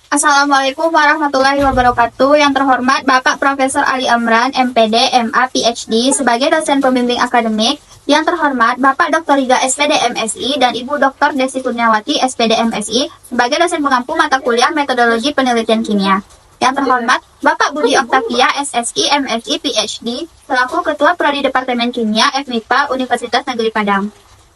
Assalamualaikum warahmatullahi wabarakatuh. Yang terhormat Bapak Profesor Ali Amran, MPD, MA, PhD, sebagai dosen pembimbing akademik. Yang terhormat Bapak Dr. Riga, SPD, MSI, dan Ibu Dr. Desi Kurniawati, SPD, MSI, sebagai dosen pengampu mata kuliah Metodologi Penelitian Kimia. Yang terhormat Bapak Budi Oktavia, SSI, MSI, PhD, selaku Ketua Prodi Departemen Kimia FMIPA Universitas Negeri Padang.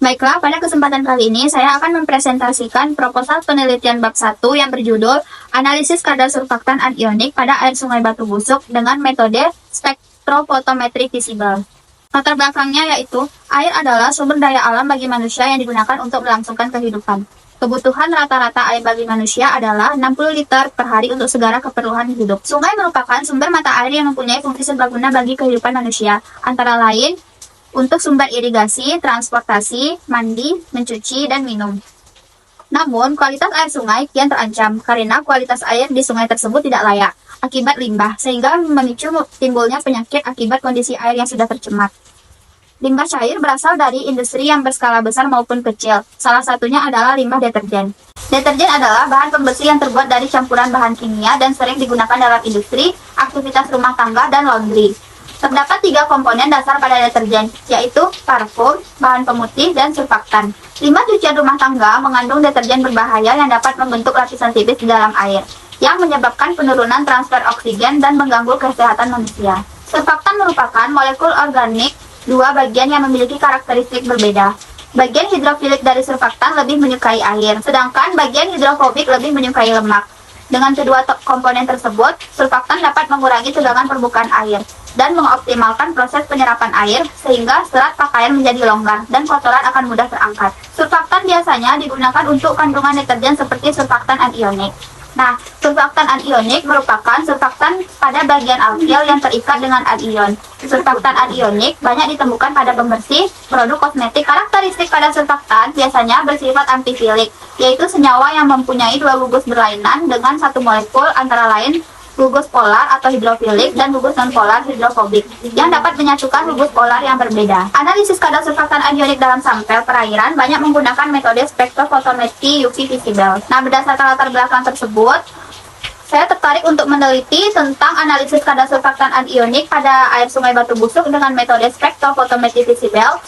Baiklah, pada kesempatan kali ini saya akan mempresentasikan proposal penelitian bab 1 yang berjudul Analisis kadar surfaktan anionik pada air Sungai Batu Busuk dengan metode spektrofotometri visible. Latar belakangnya yaitu, air adalah sumber daya alam bagi manusia yang digunakan untuk melangsungkan kehidupan. Kebutuhan rata-rata air bagi manusia adalah 60 liter per hari untuk segala keperluan hidup. Sungai merupakan sumber mata air yang mempunyai fungsi serbaguna bagi kehidupan manusia, antara lain untuk sumber irigasi, transportasi, mandi, mencuci, dan minum. Namun, kualitas air sungai kian terancam karena kualitas air di sungai tersebut tidak layak akibat limbah, sehingga memicu timbulnya penyakit akibat kondisi air yang sudah tercemar. Limbah cair berasal dari industri yang berskala besar maupun kecil. Salah satunya adalah limbah deterjen. Deterjen adalah bahan pembersih yang terbuat dari campuran bahan kimia dan sering digunakan dalam industri, aktivitas rumah tangga, dan laundry. Terdapat 3 komponen dasar pada deterjen, yaitu parfum, bahan pemutih, dan surfaktan. Limbah cucian rumah tangga mengandung deterjen berbahaya yang dapat membentuk lapisan tipis di dalam air, yang menyebabkan penurunan transfer oksigen dan mengganggu kesehatan manusia. Surfaktan merupakan molekul organik 2 bagian yang memiliki karakteristik berbeda. Bagian hidrofilik dari surfaktan lebih menyukai air, sedangkan bagian hidrofobik lebih menyukai lemak. Dengan kedua komponen tersebut, surfaktan dapat mengurangi tegangan permukaan air dan mengoptimalkan proses penyerapan air sehingga serat pakaian menjadi longgar dan kotoran akan mudah terangkat. Surfaktan biasanya digunakan untuk kandungan deterjen seperti surfaktan anionik. Nah, surfaktan anionik merupakan surfaktan pada bagian alkil yang terikat dengan anion. Surfaktan anionik banyak ditemukan pada pembersih, produk kosmetik. Karakteristik pada surfaktan biasanya bersifat antifilik, yaitu senyawa yang mempunyai 2 gugus berlainan dengan satu molekul, antara lain gugus polar atau hidrofilik dan gugus nonpolar hidrofobik yang dapat menyatukan gugus polar yang berbeda. Analisis kadar surfaktan anionik dalam sampel perairan banyak menggunakan metode spektrofotometri UV visible. Nah, berdasarkan latar belakang tersebut, saya tertarik untuk meneliti tentang analisis kadar surfaktan anionik pada air Sungai Batu Busuk dengan metode spektrofotometri visible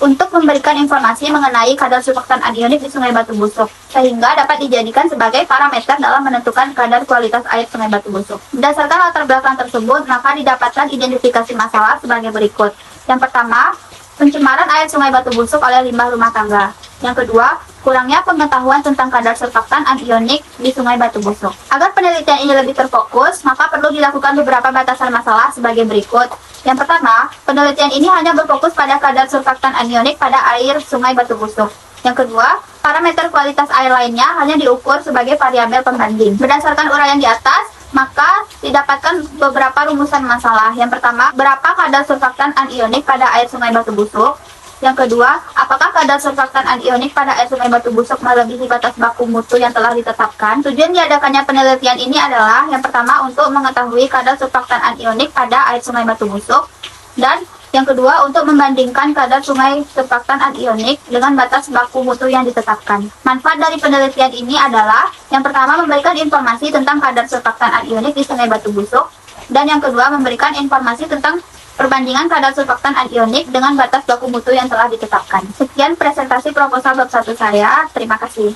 untuk memberikan informasi mengenai kadar surfaktan anionik di Sungai Batu Busuk, sehingga dapat dijadikan sebagai parameter dalam menentukan kadar kualitas air Sungai Batu Busuk. Berdasarkan latar belakang tersebut, maka didapatkan identifikasi masalah sebagai berikut. Yang pertama, pencemaran air Sungai Batu Busuk oleh limbah rumah tangga. Yang kedua, kurangnya pengetahuan tentang kadar surfaktan anionik di Sungai Batu Busuk. Agar penelitian ini lebih terfokus, maka perlu dilakukan beberapa batasan masalah sebagai berikut. Yang pertama, penelitian ini hanya berfokus pada kadar surfaktan anionik pada air Sungai Batu Busuk. Yang kedua, parameter kualitas air lainnya hanya diukur sebagai variabel pembanding. Berdasarkan uraian di atas, maka didapatkan beberapa rumusan masalah. Yang pertama, berapa kadar surfaktan anionik pada air Sungai Batu Busuk? Yang kedua, apakah kadar surfaktan anionik pada air Sungai Batu Busuk melebihi batas baku mutu yang telah ditetapkan? Tujuan diadakannya penelitian ini adalah yang pertama untuk mengetahui kadar surfaktan anionik pada air Sungai Batu Busuk, dan yang kedua untuk membandingkan kadar sungai surfaktan anionik dengan batas baku mutu yang ditetapkan. Manfaat dari penelitian ini adalah yang pertama memberikan informasi tentang kadar surfaktan anionik di Sungai Batu Busuk, dan yang kedua memberikan informasi tentang perbandingan kadar surfaktan anionik dengan batas baku mutu yang telah ditetapkan. Sekian presentasi proposal bab 1 saya. Terima kasih.